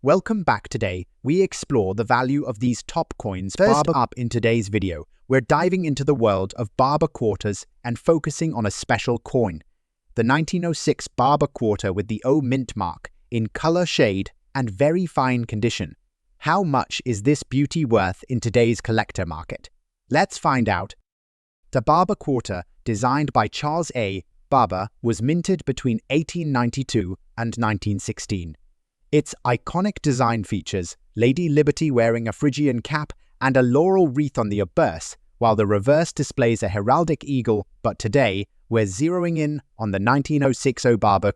Welcome back. Today, we explore the value of these top coins. First up in today's video, we're diving into the world of Barber quarters and focusing on a special coin, the 1906 Barber quarter with the O mint mark in color, shade, and very fine condition. How much is this beauty worth in today's collector market? Let's find out. The Barber quarter, designed by Charles A. Barber, was minted between 1892 and 1916. Its iconic design features Lady Liberty wearing a Phrygian cap and a laurel wreath on the obverse, while the reverse displays a heraldic eagle. But today, we're zeroing in on the 1906 Barber.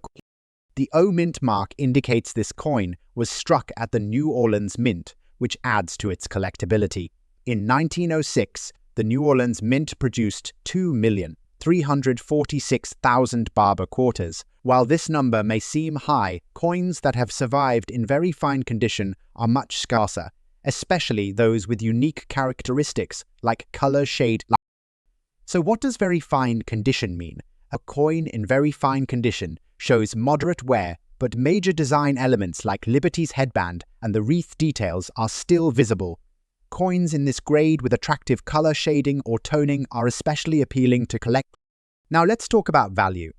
The O mint mark indicates this coin was struck at the New Orleans Mint, which adds to its collectability. In 1906, the New Orleans Mint produced 2,346,000 Barber quarters. While this number may seem high, coins that have survived in very fine condition are much scarcer, especially those with unique characteristics like color, shade. So what does very fine condition mean? A coin in very fine condition shows moderate wear, but major design elements like Liberty's headband and the wreath details are still visible. Coins in this grade with attractive color shading or toning are especially appealing to collect. Now let's talk about value.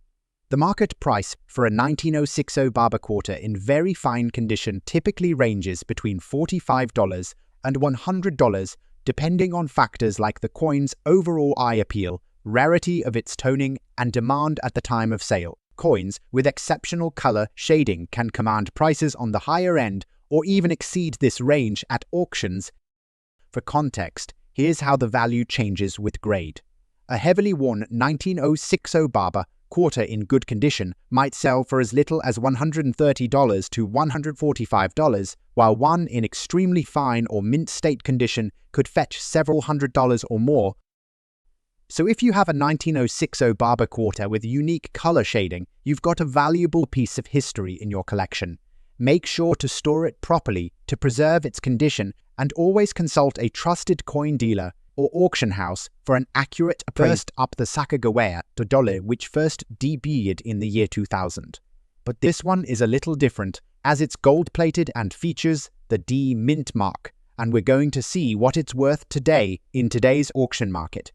The market price for a 1906 Barber quarter in very fine condition typically ranges between $45 and $100, depending on factors like the coin's overall eye appeal, rarity of its toning, and demand at the time of sale. Coins with exceptional color shading can command prices on the higher end or even exceed this range at auctions. For context, here's how the value changes with grade. A heavily worn 1906 Barber quarter in good condition might sell for as little as $130 to $145, while one in extremely fine or mint state condition could fetch several $100s or more. So if you have a 1906 Barber quarter with unique color shading, you've got a valuable piece of history in your collection. Make sure to store it properly to preserve its condition, and always consult a trusted coin dealer or auction house for an accurate appraisal. First up, the SACAGAWEA Dollars, which first debuted in the year 2000. But this one is a little different, as it's gold-plated and features the D mint mark, and we're going to see what it's worth today in today's auction market.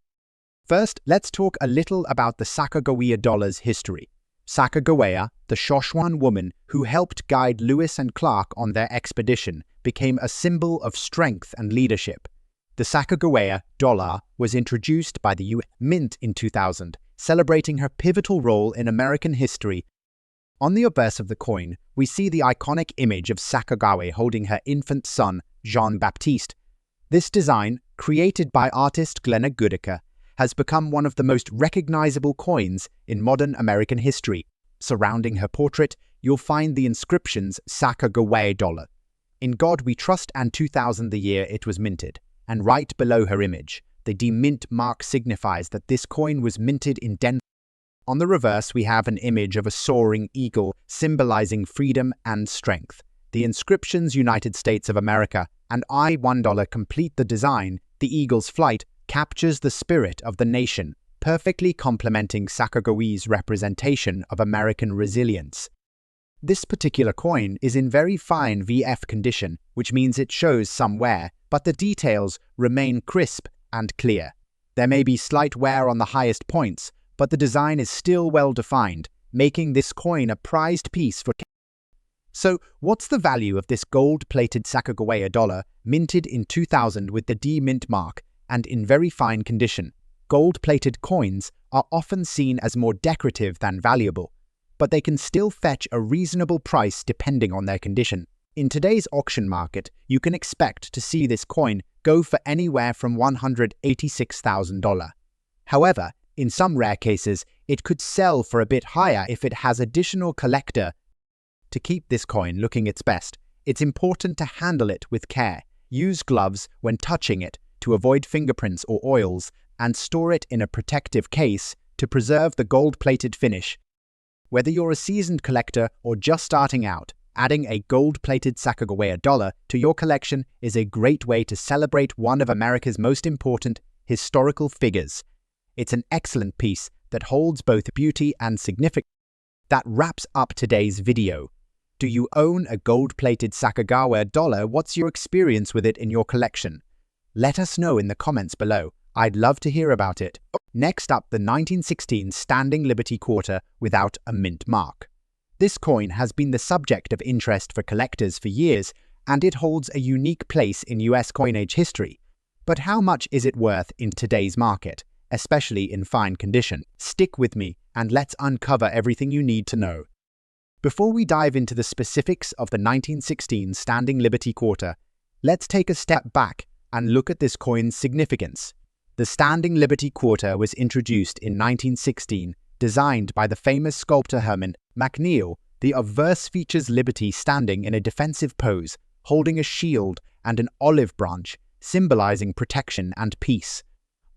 First, let's talk a little about the SACAGAWEA Dollars history. SACAGAWEA, the Shoshoan woman who helped guide Lewis and Clark on their expedition, became a symbol of strength and leadership. The SACAGAWEA dollar was introduced by the U.S. Mint in 2000, celebrating her pivotal role in American history. On the obverse of the coin, we see the iconic image of SACAGAWEA holding her infant son, Jean-Baptiste. This design, created by artist Glenna Goodacre, has become one of the most recognizable coins in modern American history. Surrounding her portrait, you'll find the inscriptions SACAGAWEA dollar. In God we trust, and 2000 the year it was minted. And right below her image, the D mint mark signifies that this coin was minted in Denver. On the reverse, we have an image of a soaring eagle symbolizing freedom and strength. The inscriptions United States of America and $1 complete the design. The eagle's flight captures the spirit of the nation, perfectly complementing SACAGAWEA's representation of American resilience. This particular coin is in very fine VF condition, which means it shows some wear, but the details remain crisp and clear. There may be slight wear on the highest points, but the design is still well defined, making this coin a prized piece for. So, what's the value of this gold-plated SACAGAWEA dollar minted in 2000 with the D mint mark and in very fine condition? Gold-plated coins are often seen as more decorative than valuable, but they can still fetch a reasonable price depending on their condition. In today's auction market, you can expect to see this coin go for anywhere from $186,000. However, in some rare cases, it could sell for a bit higher if it has additional collector. To keep this coin looking its best, it's important to handle it with care. Use gloves when touching it to avoid fingerprints or oils, and store it in a protective case to preserve the gold-plated finish. Whether you're a seasoned collector or just starting out, adding a gold-plated SACAGAWEA dollar to your collection is a great way to celebrate one of America's most important historical figures. It's an excellent piece that holds both beauty and significance. That wraps up today's video. Do you own a gold-plated SACAGAWEA dollar? What's your experience with it in your collection? Let us know in the comments below. I'd love to hear about it. Next up, the 1916 Standing Liberty Quarter without a mint mark. This coin has been the subject of interest for collectors for years, and it holds a unique place in US coinage history. But how much is it worth in today's market, especially in fine condition? Stick with me and let's uncover everything you need to know. Before we dive into the specifics of the 1916 Standing Liberty Quarter, let's take a step back and look at this coin's significance. The Standing Liberty Quarter was introduced in 1916, designed by the famous sculptor Herman McNeil. The obverse features Liberty standing in a defensive pose, holding a shield and an olive branch, symbolizing protection and peace.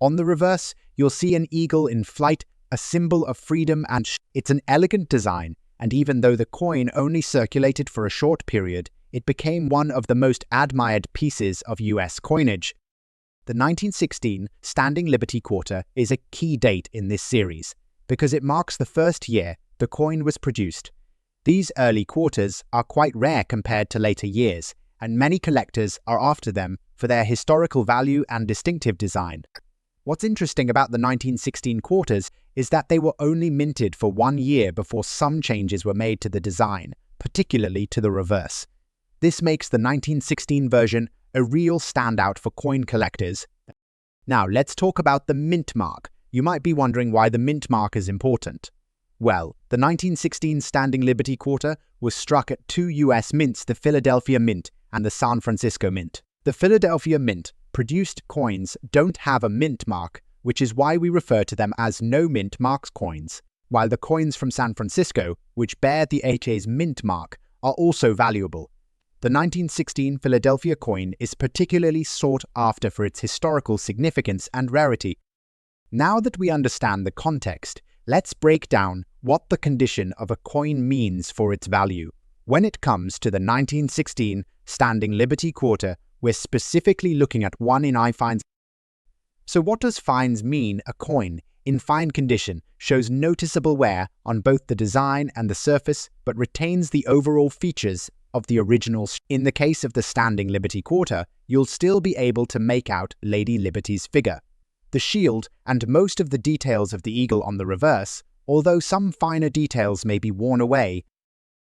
On the reverse, you'll see an eagle in flight, a symbol of freedom and it's an elegant design, and even though the coin only circulated for a short period, it became one of the most admired pieces of US coinage. The 1916 Standing Liberty Quarter is a key date in this series, because it marks the first year the coin was produced. These early quarters are quite rare compared to later years, and many collectors are after them for their historical value and distinctive design. What's interesting about the 1916 quarters is that they were only minted for 1 year before some changes were made to the design, particularly to the reverse. This makes the 1916 version a real standout for coin collectors. Now let's talk about the mint mark. You might be wondering why the mint mark is important. Well, the 1916 Standing Liberty Quarter was struck at 2 US mints, the Philadelphia Mint and the San Francisco Mint. The Philadelphia Mint produced coins don't have a mint mark, which is why we refer to them as no mint marks coins, while the coins from San Francisco, which bear the HA's mint mark, are also valuable. The 1916 Philadelphia coin is particularly sought after for its historical significance and rarity. Now that we understand the context, let's break down what the condition of a coin means for its value. When it comes to the 1916 Standing Liberty Quarter, we're specifically looking at one in fines. So what does fines mean? A coin in fine condition shows noticeable wear on both the design and the surface, but retains the overall features of the original. In the case of the Standing Liberty Quarter, you'll still be able to make out Lady Liberty's figure, the shield, and most of the details of the eagle on the reverse, although some finer details may be worn away.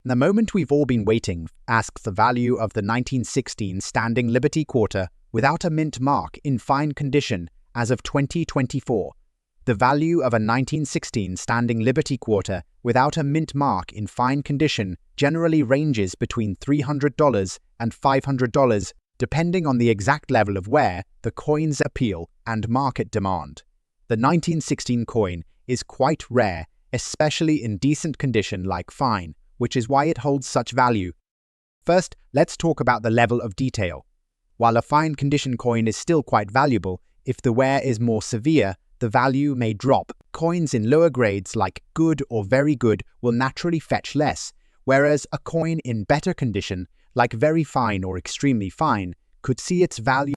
The moment we've all been waiting asks the value of the 1916 Standing Liberty Quarter without a mint mark in fine condition as of 2024. The value of a 1916 Standing Liberty Quarter without a mint mark in fine condition generally ranges between $300 and $500, depending on the exact level of wear, the coin's appeal, and market demand. The 1916 coin is quite rare, especially in decent condition like fine, which is why it holds such value. First, let's talk about the level of detail. While a fine condition coin is still quite valuable, if the wear is more severe, the value may drop. Coins in lower grades like good or very good will naturally fetch less, whereas a coin in better condition, like very fine or extremely fine, could see its value.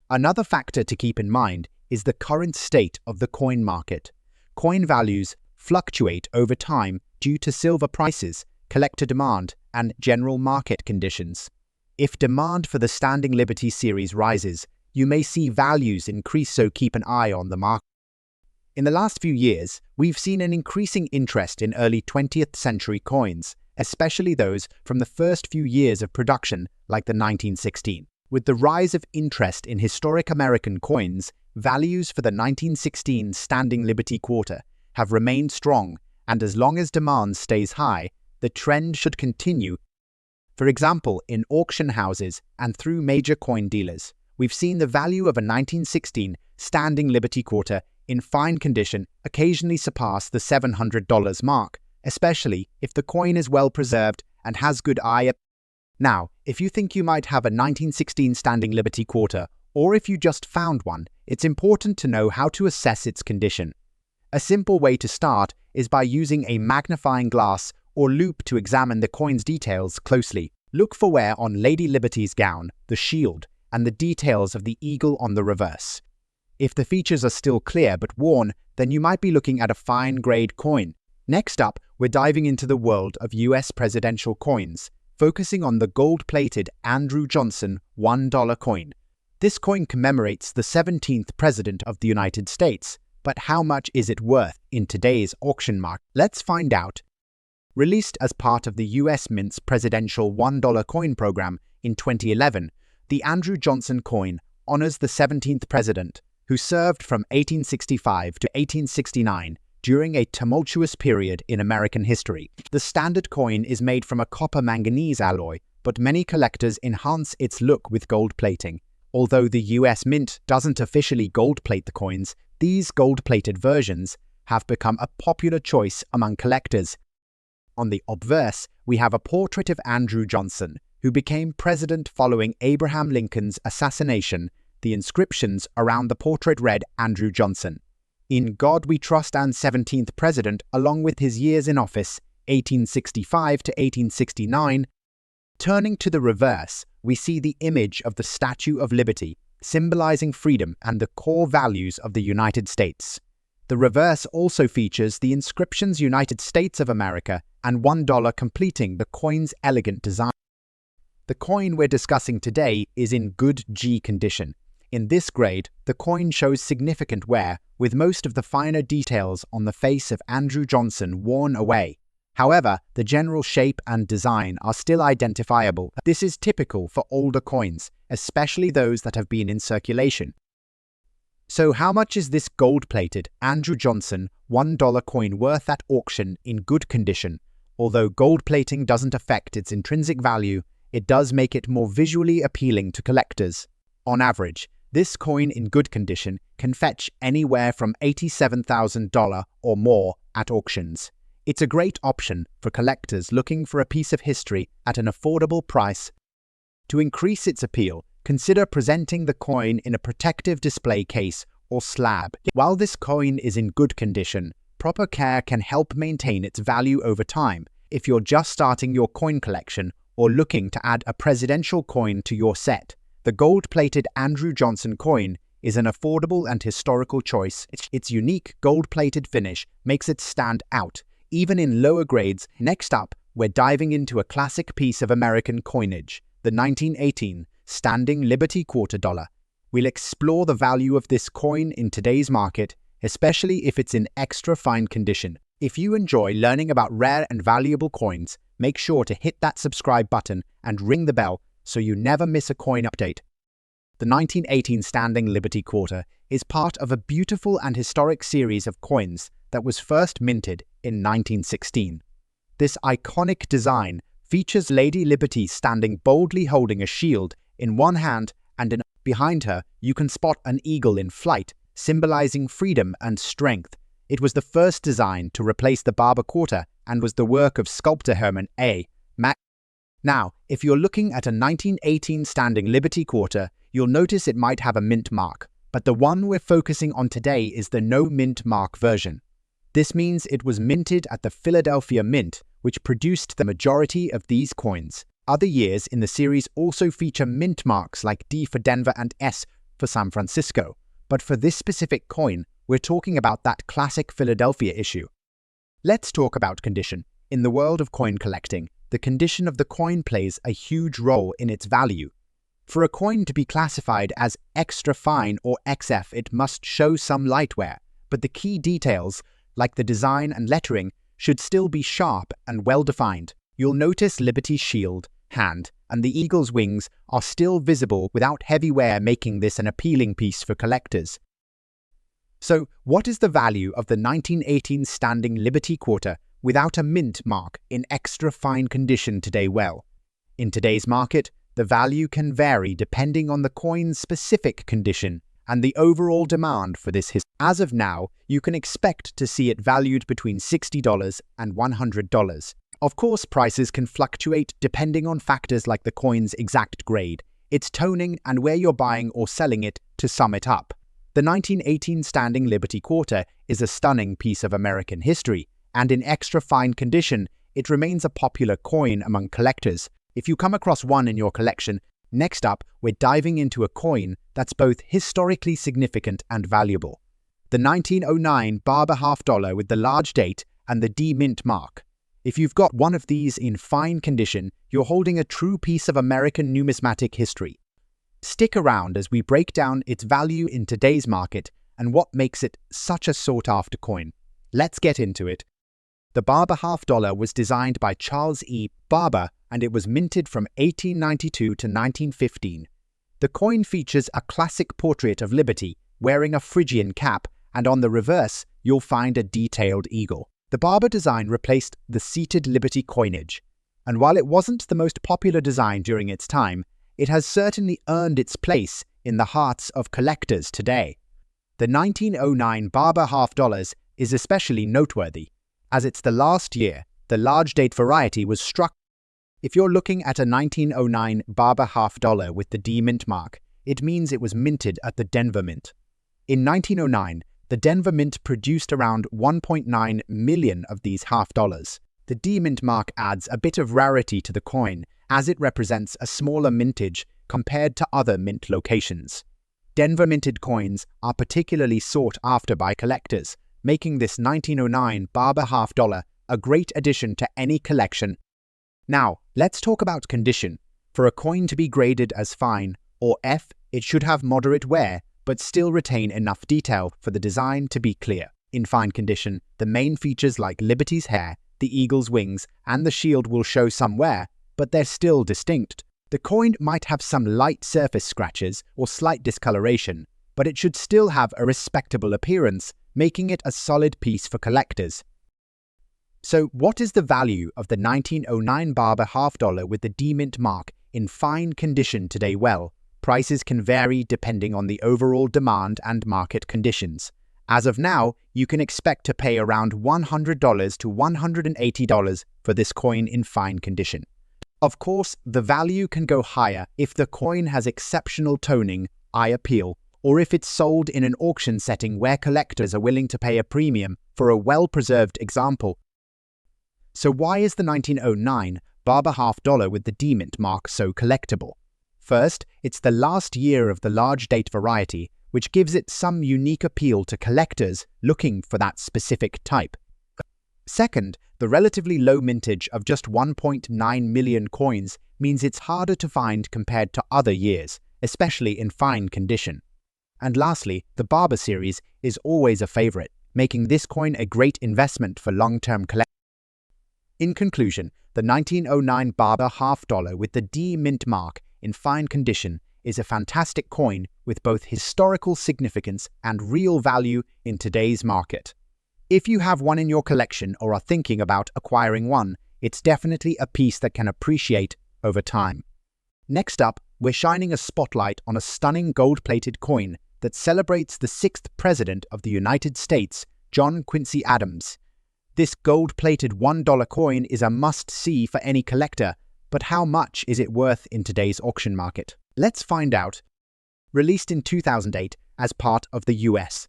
Another factor to keep in mind is the current state of the coin market. Coin values fluctuate over time due to silver prices, collector demand, and general market conditions. If demand for the Standing Liberty series rises, you may see values increase, so keep an eye on the market. In the last few years, we've seen an increasing interest in early 20th century coins, especially those from the first few years of production, like the 1916. With the rise of interest in historic American coins, values for the 1916 Standing Liberty Quarter have remained strong, and as long as demand stays high, the trend should continue. For example, in auction houses and through major coin dealers, we've seen the value of a 1916 Standing Liberty Quarter in fine condition occasionally surpass the $700 mark, especially if the coin is well preserved and has good eye. Now, if you think you might have a 1916 Standing Liberty Quarter, or if you just found one, it's important to know how to assess its condition. A simple way to start is by using a magnifying glass or loupe to examine the coin's details closely. Look for wear on Lady Liberty's gown, the shield, and the details of the eagle on the reverse. If the features are still clear but worn, then you might be looking at a fine-grade coin. Next up, we're diving into the world of US presidential coins, focusing on the gold-plated Andrew Johnson $1 coin. This coin commemorates the 17th President of the United States, but how much is it worth in today's auction market? Let's find out. Released as part of the US Mint's presidential $1 coin program in 2011, the Andrew Johnson coin honors the 17th president, who served from 1865 to 1869 during a tumultuous period in American history. The standard coin is made from a copper-manganese alloy, but many collectors enhance its look with gold plating. Although the US Mint doesn't officially gold-plate the coins, these gold-plated versions have become a popular choice among collectors. On the obverse, we have a portrait of Andrew Johnson, who became president following Abraham Lincoln's assassination. The inscriptions around the portrait read Andrew Johnson, "In God We Trust," and 17th President, along with his years in office, 1865 to 1869. Turning to the reverse, we see the image of the Statue of Liberty, symbolizing freedom and the core values of the United States. The reverse also features the inscriptions United States of America and $1 completing the coin's elegant design. The coin we're discussing today is in good G condition. In this grade, the coin shows significant wear, with most of the finer details on the face of Andrew Johnson worn away. However, the general shape and design are still identifiable. This is typical for older coins, especially those that have been in circulation. So how much is this gold-plated Andrew Johnson $1 coin worth at auction in good condition? Although gold plating doesn't affect its intrinsic value, it does make it more visually appealing to collectors. On average, this coin in good condition can fetch anywhere from $87,000 or more at auctions. It's a great option for collectors looking for a piece of history at an affordable price. To increase its appeal, consider presenting the coin in a protective display case or slab. While this coin is in good condition, proper care can help maintain its value over time. If you're just starting your coin collection or looking to add a presidential coin to your set, the gold-plated Andrew Johnson coin is an affordable and historical choice. Its unique gold-plated finish makes it stand out, even in lower grades. Next up, we're diving into a classic piece of American coinage, the 1918 Standing Liberty $quarter. We'll explore the value of this coin in today's market, especially if it's in extra fine condition. If you enjoy learning about rare and valuable coins, make sure to hit that subscribe button and ring the bell so you never miss a coin update. The 1918 Standing Liberty Quarter is part of a beautiful and historic series of coins that was first minted in 1916. This iconic design features Lady Liberty standing boldly holding a shield in one hand, and behind her you can spot an eagle in flight, symbolizing freedom and strength. It was the first design to replace the Barber Quarter and was the work of sculptor Herman A. Mack. Now, if you're looking at a 1918 Standing Liberty Quarter, you'll notice it might have a mint mark, but the one we're focusing on today is the no mint mark version. This means it was minted at the Philadelphia Mint, which produced the majority of these coins. Other years in the series also feature mint marks like D for Denver and S for San Francisco, but for this specific coin, we're talking about that classic Philadelphia issue. Let's talk about condition. In the world of coin collecting, the condition of the coin plays a huge role in its value. For a coin to be classified as extra fine or XF, it must show some light wear, but the key details, like the design and lettering, should still be sharp and well-defined. You'll notice Liberty's shield, hand, and the eagle's wings are still visible without heavy wear, making this an appealing piece for collectors. So, what is the value of the 1918 Standing Liberty Quarter without a mint mark in extra fine condition today? Well, in today's market, the value can vary depending on the coin's specific condition and the overall demand for this history. As of now, you can expect to see it valued between $60 and $100. Of course, prices can fluctuate depending on factors like the coin's exact grade, its toning, and where you're buying or selling it. To sum it up, the 1918 Standing Liberty Quarter is a stunning piece of American history, and in extra fine condition, it remains a popular coin among collectors. If you come across one in your collection, next up, we're diving into a coin that's both historically significant and valuable. The 1909 Barber $half with the large date and the D-Mint mark. If you've got one of these in fine condition, you're holding a true piece of American numismatic history. Stick around as we break down its value in today's market and what makes it such a sought-after coin. Let's get into it. The Barber half dollar was designed by Charles E. Barber, and it was minted from 1892 to 1915. The coin features a classic portrait of Liberty, wearing a Phrygian cap, and on the reverse, you'll find a detailed eagle. The Barber design replaced the seated Liberty coinage, and while it wasn't the most popular design during its time, it has certainly earned its place in the hearts of collectors today. The 1909 Barber half dollars is especially noteworthy, as it's the last year the large date variety was struck. If you're looking at a 1909 Barber half dollar with the D-Mint mark, it means it was minted at the Denver Mint. In 1909, the Denver Mint produced around 1.9 million of these half dollars. The D-Mint mark adds a bit of rarity to the coin, as it represents a smaller mintage compared to other mint locations. Denver minted coins are particularly sought after by collectors, making this 1909 Barber half dollar a great addition to any collection. Now, let's talk about condition. For a coin to be graded as fine, or F, it should have moderate wear, but still retain enough detail for the design to be clear. In fine condition, the main features like Liberty's hair, the eagle's wings, and the shield will show some wear, but they're still distinct. The coin might have some light surface scratches or slight discoloration, but it should still have a respectable appearance, making it a solid piece for collectors. So, what is the value of the 1909 Barber half dollar with the D-Mint mark in fine condition today? Well, prices can vary depending on the overall demand and market conditions. As of now, you can expect to pay around $100 to $180 for this coin in fine condition. Of course, the value can go higher if the coin has exceptional toning, eye appeal, or if it's sold in an auction setting where collectors are willing to pay a premium for a well-preserved example. So why is the 1909 Barber half dollar with the D-Mint mark so collectible? First, it's the last year of the large date variety, which gives it some unique appeal to collectors looking for that specific type. Second, the relatively low mintage of just 1.9 million coins means it's harder to find compared to other years, especially in fine condition. And lastly, the Barber series is always a favorite, making this coin a great investment for long-term collectors. In conclusion, the 1909 Barber half dollar with the D-Mint mark in fine condition is a fantastic coin with both historical significance and real value in today's market. If you have one in your collection or are thinking about acquiring one, it's definitely a piece that can appreciate over time. Next up, we're shining a spotlight on a stunning gold-plated coin that celebrates the 6th President of the United States, John Quincy Adams. This gold-plated $1 coin is a must-see for any collector, but how much is it worth in today's auction market? Let's find out. Released in 2008 as part of the U.S.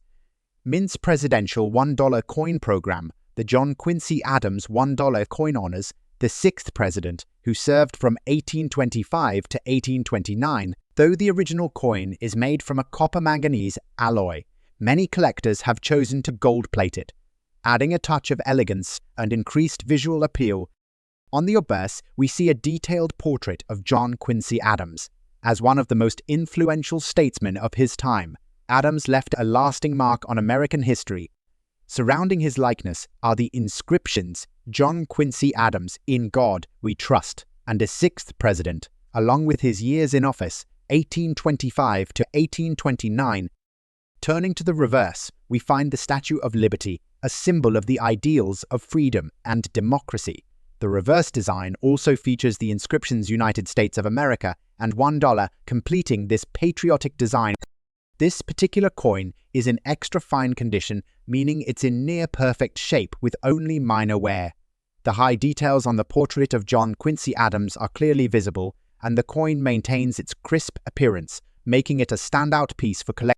Mint's presidential $1 coin program, the John Quincy Adams $1 coin honors the 6th president, who served from 1825 to 1829. Though the original coin is made from a copper-manganese alloy, many collectors have chosen to gold-plate it, adding a touch of elegance and increased visual appeal. On the obverse, we see a detailed portrait of John Quincy Adams. As one of the most influential statesmen of his time, Adams left a lasting mark on American history. Surrounding his likeness are the inscriptions "John Quincy Adams, in God we trust," and as 6th president, along with his years in office, 1825 to 1829. Turning to the reverse, we find the Statue of Liberty, a symbol of the ideals of freedom and democracy. The reverse design also features the inscriptions United States of America and $1, completing this patriotic design. This particular coin is in extra fine condition, meaning it's in near perfect shape with only minor wear. The high details on the portrait of John Quincy Adams are clearly visible, and the coin maintains its crisp appearance, making it a standout piece for collectors.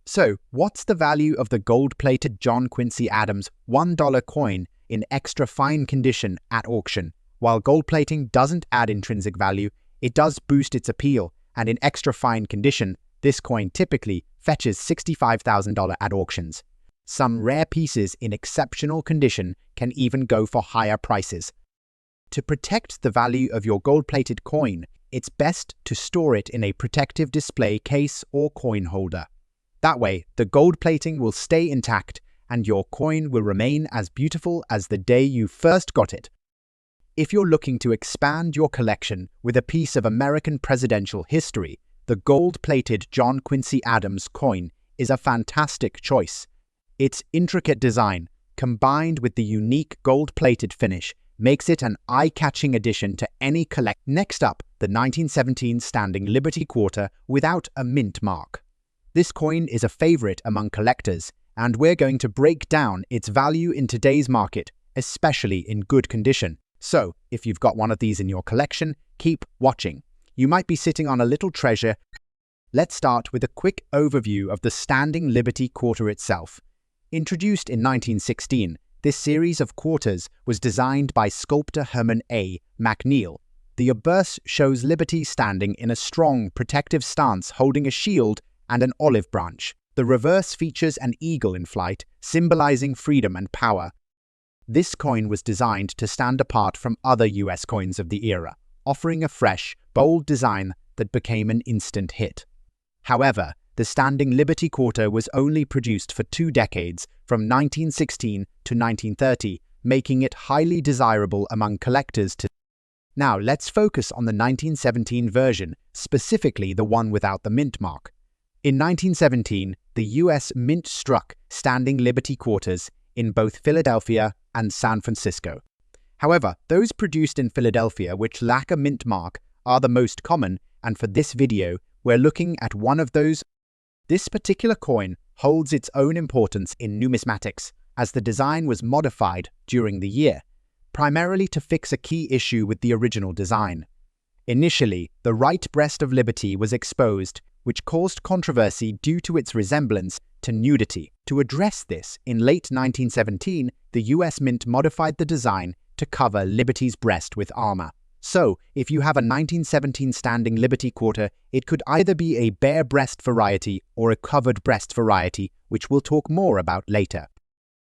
So, what's the value of the gold-plated John Quincy Adams $1 coin in extra fine condition at auction? While gold plating doesn't add intrinsic value, it does boost its appeal, and in extra fine condition, this coin typically fetches $65,000 at auctions. Some rare pieces in exceptional condition can even go for higher prices. To protect the value of your gold-plated coin, it's best to store it in a protective display case or coin holder. That way, the gold plating will stay intact and your coin will remain as beautiful as the day you first got it. If you're looking to expand your collection with a piece of American presidential history, the gold-plated John Quincy Adams coin is a fantastic choice. Its intricate design, combined with the unique gold-plated finish, makes it an eye-catching addition to any collection. Next up, the 1917 Standing Liberty Quarter without a mint mark. This coin is a favorite among collectors, and we're going to break down its value in today's market, especially in good condition. So, if you've got one of these in your collection, keep watching. You might be sitting on a little treasure. Let's start with a quick overview of the Standing Liberty Quarter itself. Introduced in 1916, this series of quarters was designed by sculptor Herman A. McNeil. The obverse shows Liberty standing in a strong, protective stance holding a shield and an olive branch. The reverse features an eagle in flight, symbolizing freedom and power. This coin was designed to stand apart from other US coins of the era, offering a fresh, bold design that became an instant hit. However, the Standing Liberty Quarter was only produced for 2 decades, from 1916 to 1930, making it highly desirable among collectors today. Now let's focus on the 1917 version, specifically the one without the mint mark. In 1917, the US Mint struck Standing Liberty Quarters in both Philadelphia and San Francisco. However, those produced in Philadelphia which lack a mint mark are the most common, and for this video, we're looking at one of those. This particular coin holds its own importance in numismatics, as the design was modified during the year, primarily to fix a key issue with the original design. Initially, the right breast of Liberty was exposed, which caused controversy due to its resemblance to nudity. To address this, in late 1917, the US Mint modified the design to cover Liberty's breast with armor. So, if you have a 1917 Standing Liberty Quarter, it could either be a bare breast variety or a covered breast variety, which we'll talk more about later.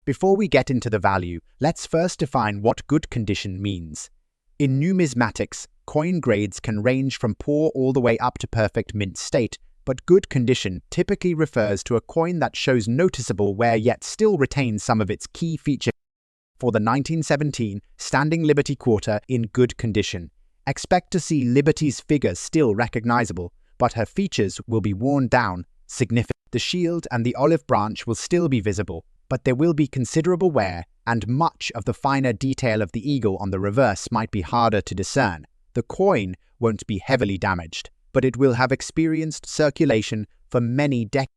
Before we get into the value, let's first define what good condition means. In numismatics, coin grades can range from poor all the way up to perfect mint state, but good condition typically refers to a coin that shows noticeable wear yet still retains some of its key features. For the 1917 Standing Liberty Quarter in good condition, expect to see Liberty's figure still recognizable, but her features will be worn down significantly. The shield and the olive branch will still be visible, but there will be considerable wear, and much of the finer detail of the eagle on the reverse might be harder to discern. The coin won't be heavily damaged, but it will have experienced circulation for many decades.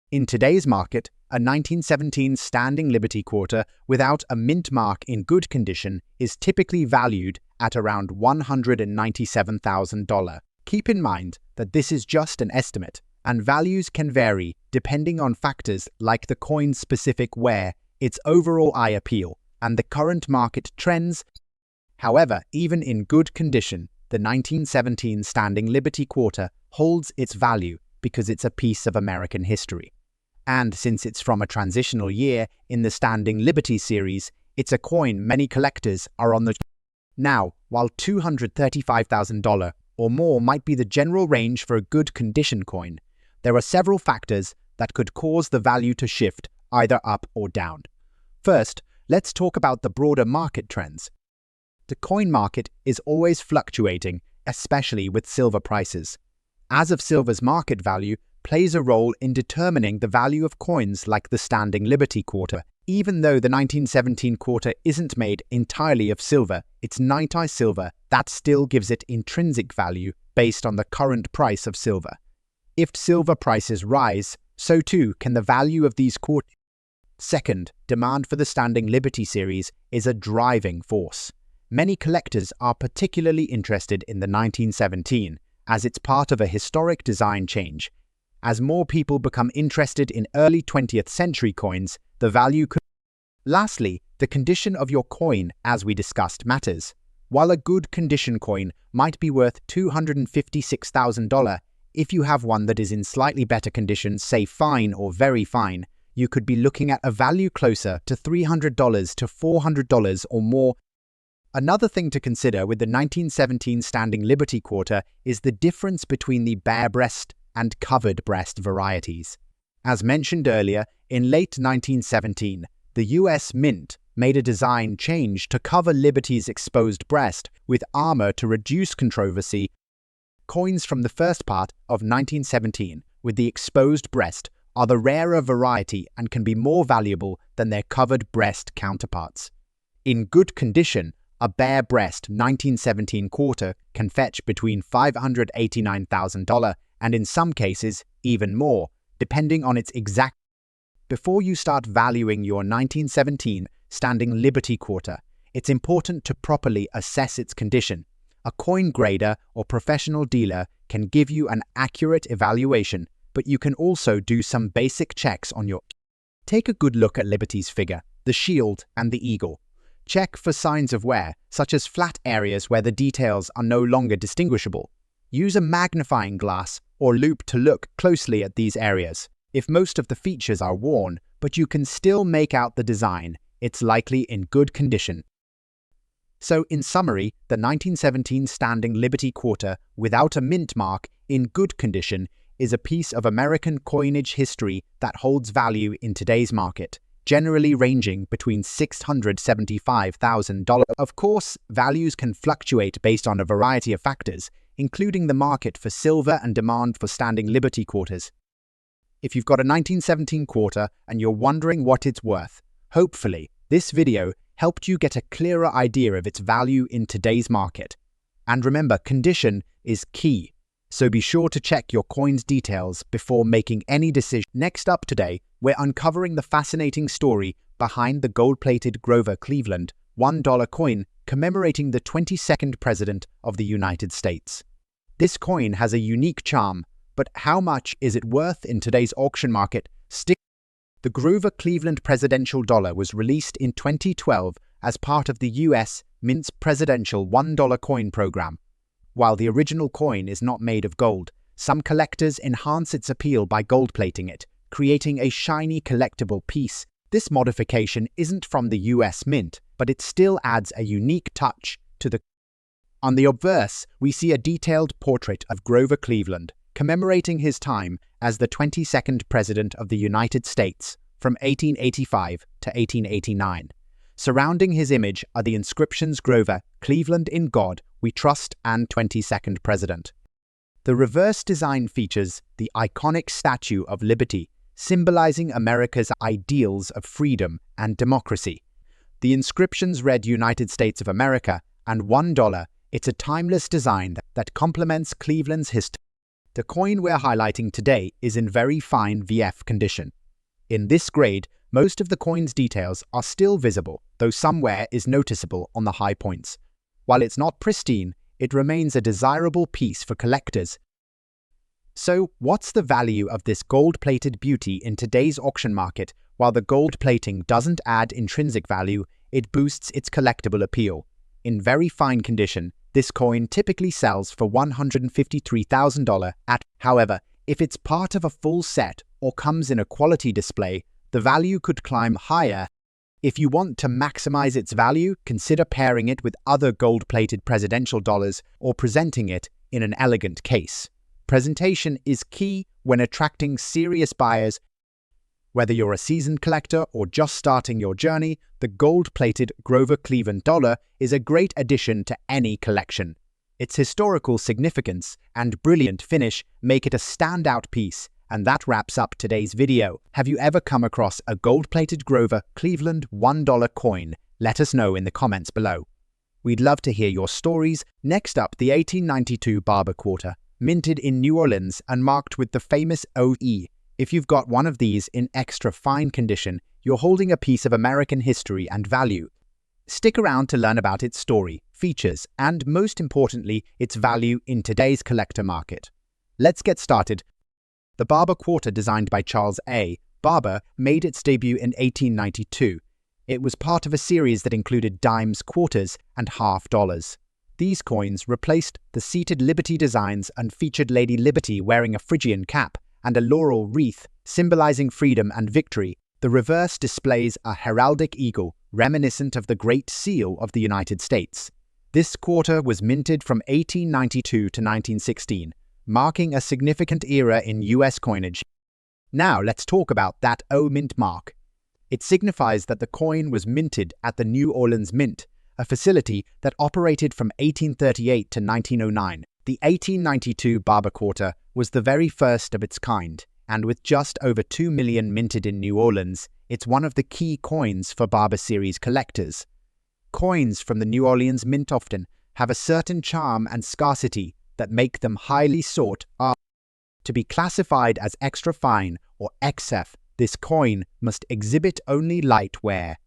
In today's market, a 1917 Standing Liberty Quarter without a mint mark in good condition is typically valued at around $197,000. Keep in mind that this is just an estimate, and values can vary depending on factors like the coin's specific wear, its overall eye appeal, and the current market trends. However, even in good condition, the 1917 Standing Liberty Quarter holds its value because it's a piece of American history. And since it's from a transitional year in the Standing Liberty series, it's a coin many collectors are on the. Now, while $235,000 or more might be the general range for a good condition coin, there are several factors that could cause the value to shift either up or down. First, let's talk about the broader market trends. The coin market is always fluctuating, especially with silver prices. As of silver's market value plays a role in determining the value of coins like the Standing Liberty Quarter. Even though the 1917 quarter isn't made entirely of silver, it's night-eye silver that still gives it intrinsic value based on the current price of silver. If silver prices rise, so too can the value of these quarters. Second, demand for the Standing Liberty series is a driving force. Many collectors are particularly interested in the 1917, as it's part of a historic design change. As more people become interested in early 20th century coins, the value could. Lastly, the condition of your coin, as we discussed, matters. While a good condition coin might be worth $256,000, if you have one that is in slightly better condition, say fine or very fine, you could be looking at a value closer to $300 to $400 or more. Another thing to consider with the 1917 Standing Liberty Quarter is the difference between the bare breast and covered breast varieties. As mentioned earlier, in late 1917, the US Mint made a design change to cover Liberty's exposed breast with armor to reduce controversy. Coins from the first part of 1917 with the exposed breast are the rarer variety and can be more valuable than their covered breast counterparts. In good condition, a bare breast 1917 quarter can fetch between $589,000 and in some cases even more, depending on its exact. Before you start valuing your 1917 Standing Liberty Quarter, it's important to properly assess its condition. A coin grader or professional dealer can give you an accurate evaluation, but you can also do some basic checks on your. Take a good look at Liberty's figure, the shield, and the eagle. Check for signs of wear, such as flat areas where the details are no longer distinguishable. Use a magnifying glass or loupe to look closely at these areas. If most of the features are worn, but you can still make out the design, it's likely in good condition. So, in summary, the 1917 Standing Liberty Quarter without a mint mark in good condition is a piece of American coinage history that holds value in today's market, generally ranging between $675,000. Of course, values can fluctuate based on a variety of factors, including the market for silver and demand for Standing Liberty Quarters. If you've got a 1917 quarter and you're wondering what it's worth, hopefully this video helped you get a clearer idea of its value in today's market. And remember, condition is key, so be sure to check your coin's details before making any decision. Next up today, we're uncovering the fascinating story behind the gold-plated Grover Cleveland $1 coin commemorating the 22nd President of the United States. This coin has a unique charm, but how much is it worth in today's auction market? The Grover Cleveland presidential dollar was released in 2012 as part of the US Mint's presidential $1 coin program. While the original coin is not made of gold, some collectors enhance its appeal by gold-plating it, creating a shiny collectible piece. This modification isn't from the US Mint, but it still adds a unique touch to the. On the obverse, we see a detailed portrait of Grover Cleveland, commemorating his time as the 22nd President of the United States from 1885 to 1889. Surrounding his image are the inscriptions Grover, Cleveland in God, We Trust, and 22nd President. The reverse design features the iconic Statue of Liberty, symbolizing America's ideals of freedom and democracy. The inscriptions read United States of America and $1. It's a timeless design that complements Cleveland's history. The coin we're highlighting today is in very fine VF condition. In this grade, most of the coin's details are still visible, though some wear is noticeable on the high points. While it's not pristine, it remains a desirable piece for collectors. So, what's the value of this gold-plated beauty in today's auction market? While the gold plating doesn't add intrinsic value, it boosts its collectible appeal. In very fine condition, this coin typically sells for $153,000 However, if it's part of a full set or comes in a quality display, the value could climb higher. If you want to maximize its value, consider pairing it with other gold-plated presidential dollars or presenting it in an elegant case. Presentation is key when attracting serious buyers. Whether you're a seasoned collector or just starting your journey, the gold-plated Grover Cleveland dollar is a great addition to any collection. Its historical significance and brilliant finish make it a standout piece. And that wraps up today's video. Have you ever come across a gold-plated Grover Cleveland $1 coin? Let us know in the comments below. We'd love to hear your stories. Next up, the 1892 Barber Quarter, minted in New Orleans and marked with the famous OE. If you've got one of these in extra fine condition, you're holding a piece of American history and value. Stick around to learn about its story, features, and most importantly, its value in today's collector market. Let's get started. The Barber Quarter, designed by Charles A. Barber, made its debut in 1892. It was part of a series that included dimes, quarters, and half dollars. These coins replaced the seated Liberty designs and featured Lady Liberty wearing a Phrygian cap and a laurel wreath, symbolizing freedom and victory. The reverse displays a heraldic eagle reminiscent of the Great Seal of the United States. This quarter was minted from 1892 to 1916, marking a significant era in US coinage. Now let's talk about that O Mint mark. It signifies that the coin was minted at the New Orleans Mint, a facility that operated from 1838 to 1909. The 1892 Barber Quarter was the very first of its kind, and with just over 2 million minted in New Orleans, it's one of the key coins for Barber Series collectors. Coins from the New Orleans Mint often have a certain charm and scarcity that make them highly sought after. To be classified as extra fine or XF, this coin must exhibit only light wear.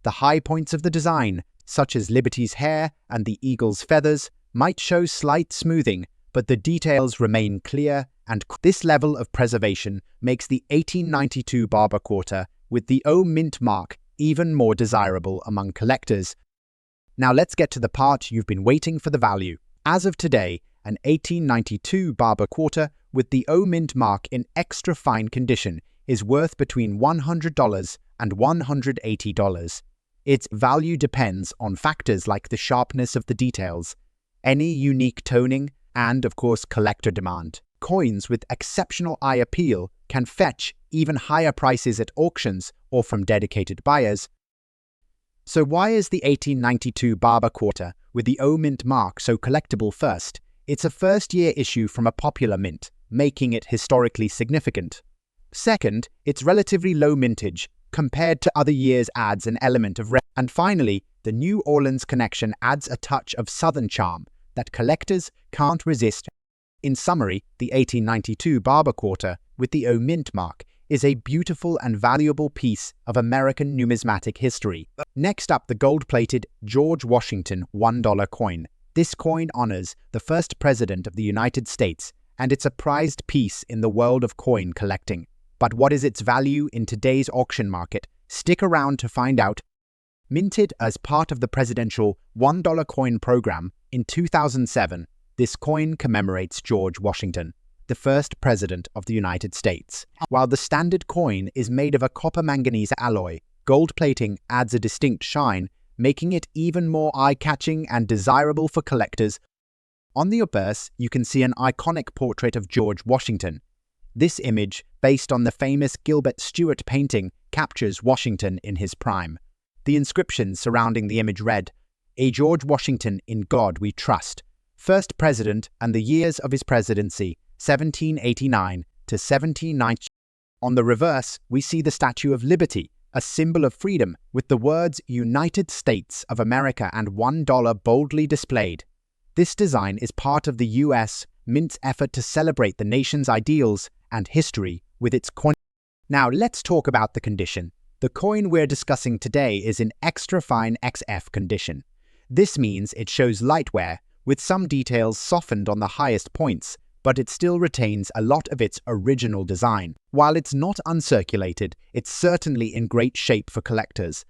The high points of the design, such as Liberty's hair and the eagle's feathers, might show slight smoothing, but the details remain clear, and this level of preservation makes the 1892 Barber Quarter with the O Mint mark even more desirable among collectors. Now let's get to the part you've been waiting for: the value. As of today, an 1892 Barber Quarter with the O Mint mark in extra fine condition is worth between $100 and $180. Its value depends on factors like the sharpness of the details, any unique toning, and of course collector demand. Coins with exceptional eye appeal can fetch even higher prices at auctions or from dedicated buyers. So why is the 1892 Barber Quarter with the O Mint mark so collectible? First, it's a first-year issue from a popular mint, making it historically significant. Second, its relatively low mintage compared to other years adds an element of and finally, the New Orleans connection adds a touch of Southern charm that collectors can't resist. In summary, the 1892 Barber Quarter with the O Mint mark is a beautiful and valuable piece of American numismatic history. Next up, the gold-plated George Washington $1 coin. This coin honors the first president of the United States, and it's a prized piece in the world of coin collecting. But what is its value in today's auction market? Stick around to find out. Minted as part of the presidential $1 coin program in 2007, this coin commemorates George Washington, the first president of the United States. While the standard coin is made of a copper-manganese alloy, gold plating adds a distinct shine, making it even more eye-catching and desirable for collectors. On the obverse, you can see an iconic portrait of George Washington. This image, based on the famous Gilbert Stuart painting, captures Washington in his prime. The inscription surrounding the image read, "A George Washington, in God we trust, first president and the years of his presidency, 1789 to 1790. On the reverse, we see the Statue of Liberty, a symbol of freedom, with the words United States of America and $1 boldly displayed. This design is part of the U.S. Mint's effort to celebrate the nation's ideals and history with its coin. Now let's talk about the condition. The coin we're discussing today is in extra fine XF condition. This means it shows light wear, with some details softened on the highest points, but it still retains a lot of its original design. While it's not uncirculated, it's certainly in great shape for collectors.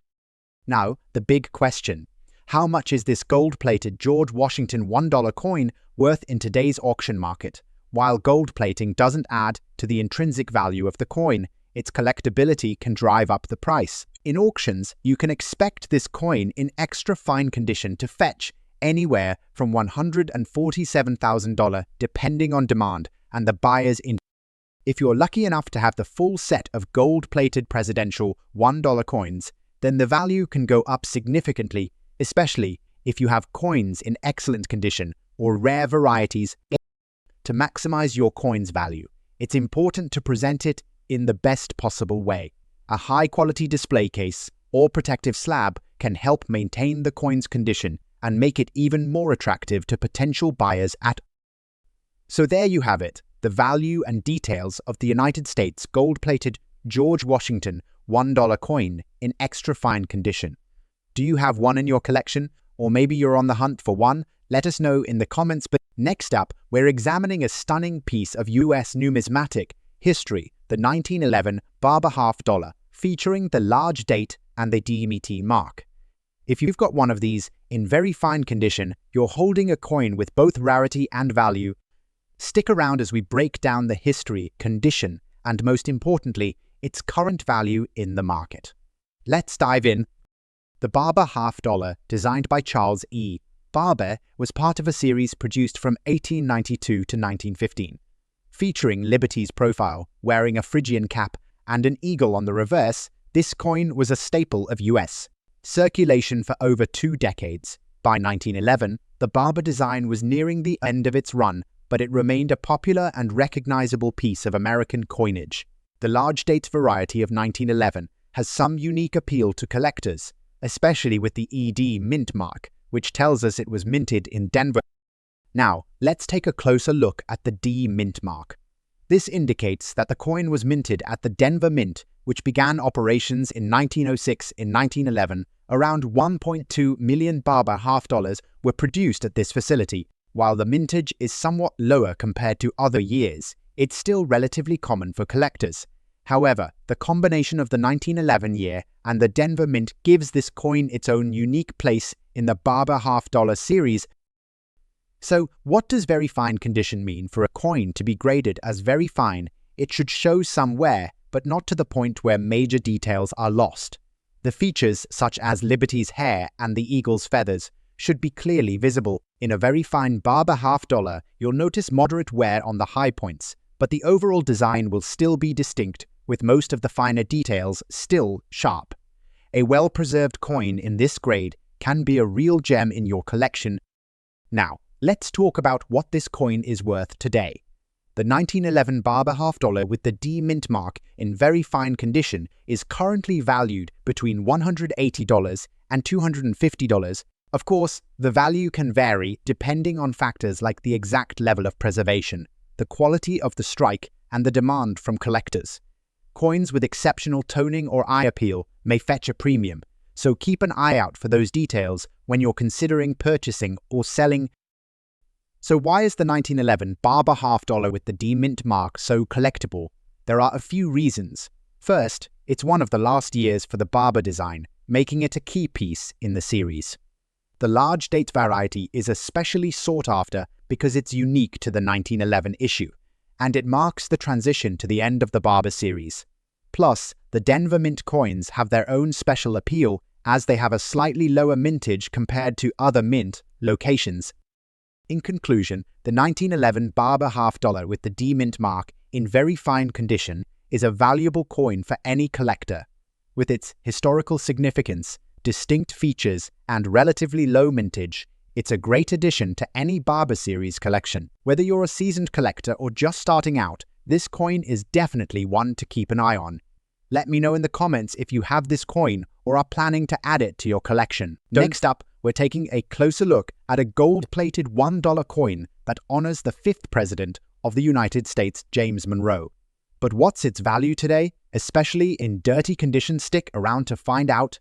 Now, the big question. How much is this gold-plated George Washington $1 coin worth in today's auction market? While gold plating doesn't add to the intrinsic value of the coin, its collectability can drive up the price. In auctions, you can expect this coin in extra fine condition to fetch anywhere from $147,000 depending on demand and the buyer's intent. If you're lucky enough to have the full set of gold-plated presidential $1 coins, then the value can go up significantly, especially if you have coins in excellent condition or rare varieties. To maximize your coin's value, it's important to present it in the best possible way. A high-quality display case or protective slab can help maintain the coin's condition and make it even more attractive to potential buyers at. So there you have it, the value and details of the United States gold-plated George Washington $1 coin in extra fine condition. Do you have one in your collection? Or maybe you're on the hunt for one? Let us know in the comments. But next up, we're examining a stunning piece of US numismatic history, the 1911 Barber half dollar, featuring the large date and the DMT mark. If you've got one of these in very fine condition, you're holding a coin with both rarity and value. Stick around as we break down the history, condition, and most importantly, its current value in the market. Let's dive in. The Barber half dollar, designed by Charles E. Barber, was part of a series produced from 1892 to 1915. Featuring Liberty's profile, wearing a Phrygian cap, and an eagle on the reverse, this coin was a staple of U.S. circulation for over 2 decades. By 1911, the Barber design was nearing the end of its run, but it remained a popular and recognizable piece of American coinage. The large date variety of 1911 has some unique appeal to collectors, especially with the ED mint mark, which tells us it was minted in Denver. Now, let's take a closer look at the D mint mark. This indicates that the coin was minted at the Denver Mint, which began operations in 1906. In 1911, around 1.2 million Barber half dollars were produced at this facility. While the mintage is somewhat lower compared to other years, it's still relatively common for collectors. However, the combination of the 1911 year and the Denver Mint gives this coin its own unique place in the Barber half dollar series. So, what does very fine condition mean? For a coin to be graded as very fine, it should show some wear, but not to the point where major details are lost. The features, such as Liberty's hair and the eagle's feathers, should be clearly visible. In a very fine Barber half dollar, you'll notice moderate wear on the high points, but the overall design will still be distinct, with most of the finer details still sharp. A well-preserved coin in this grade can be a real gem in your collection. Now, let's talk about what this coin is worth today. The 1911 Barber half dollar with the D mint mark in very fine condition is currently valued between $180 and $250. Of course, the value can vary depending on factors like the exact level of preservation, the quality of the strike, and the demand from collectors. Coins with exceptional toning or eye appeal may fetch a premium, so keep an eye out for those details when you're considering purchasing or selling. So why is the 1911 Barber half dollar with the D mint mark so collectible? There are a few reasons. First, it's one of the last years for the Barber design, making it a key piece in the series. The large date variety is especially sought after because it's unique to the 1911 issue, and it marks the transition to the end of the Barber series. Plus, the Denver Mint coins have their own special appeal as they have a slightly lower mintage compared to other mint locations. In conclusion, the 1911 Barber half dollar with the D mint mark in very fine condition is a valuable coin for any collector. With its historical significance, distinct features, and relatively low mintage, it's a great addition to any Barber series collection. Whether you're a seasoned collector or just starting out, this coin is definitely one to keep an eye on. Let me know in the comments if you have this coin or are planning to add it to your collection. Next up, we're taking a closer look at a gold-plated $1 coin that honors the 5th President of the United States, James Monroe. But what's its value today, especially in dirty condition? Stick around to find out.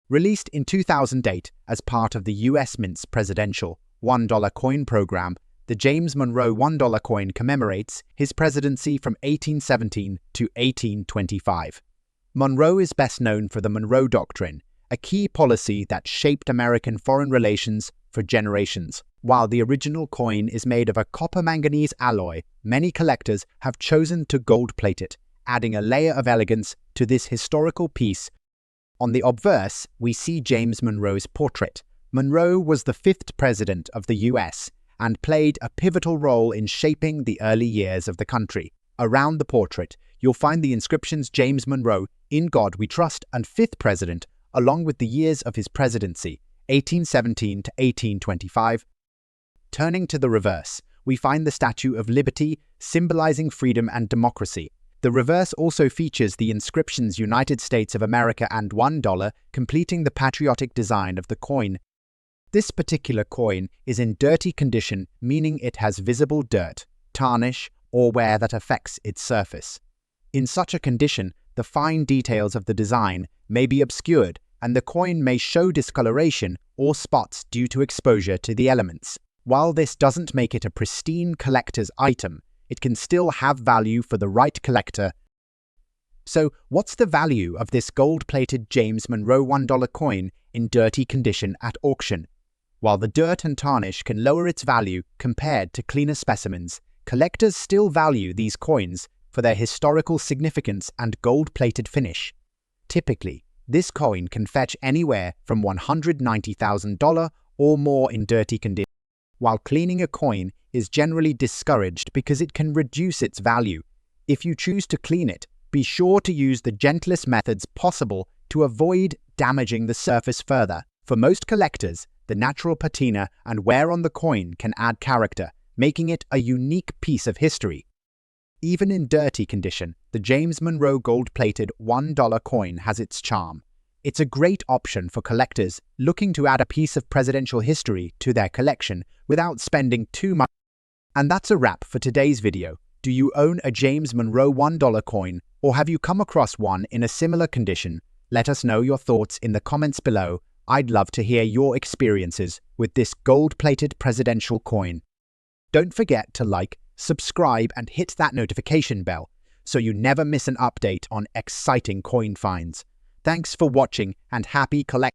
Released in 2008 as part of the U.S. Mint's presidential $1 coin program, the James Monroe $1 coin commemorates his presidency from 1817 to 1825. Monroe is best known for the Monroe Doctrine, a key policy that shaped American foreign relations for generations. While the original coin is made of a copper-manganese alloy, many collectors have chosen to gold-plate it, adding a layer of elegance to this historical piece. On the obverse, we see James Monroe's portrait. Monroe was the 5th president of the U.S. and played a pivotal role in shaping the early years of the country. Around the portrait, you'll find the inscriptions James Monroe, In God We Trust, and 5th President, along with the years of his presidency, 1817 to 1825. Turning to the reverse, we find the Statue of Liberty, symbolizing freedom and democracy. The reverse also features the inscriptions United States of America and $1, completing the patriotic design of the coin. This particular coin is in dirty condition, meaning it has visible dirt, tarnish, or wear that affects its surface. In such a condition, the fine details of the design may be obscured, and the coin may show discoloration or spots due to exposure to the elements. While this doesn't make it a pristine collector's item, it can still have value for the right collector. So, what's the value of this gold-plated James Monroe $1 coin in dirty condition at auction? While the dirt and tarnish can lower its value compared to cleaner specimens, collectors still value these coins for their historical significance and gold-plated finish. Typically, this coin can fetch anywhere from $190,000 or more in dirty condition, while cleaning a coin is generally discouraged because it can reduce its value. If you choose to clean it, be sure to use the gentlest methods possible to avoid damaging the surface further. For most collectors, the natural patina and wear on the coin can add character, making it a unique piece of history. Even in dirty condition, the James Monroe gold-plated $1 coin has its charm. It's a great option for collectors looking to add a piece of presidential history to their collection without spending too much. And that's a wrap for today's video. Do you own a James Monroe $1 coin, or have you come across one in a similar condition? Let us know your thoughts in the comments below. I'd love to hear your experiences with this gold-plated presidential coin. Don't forget to like, subscribe, and hit that notification bell so you never miss an update on exciting coin finds. Thanks for watching and happy collecting.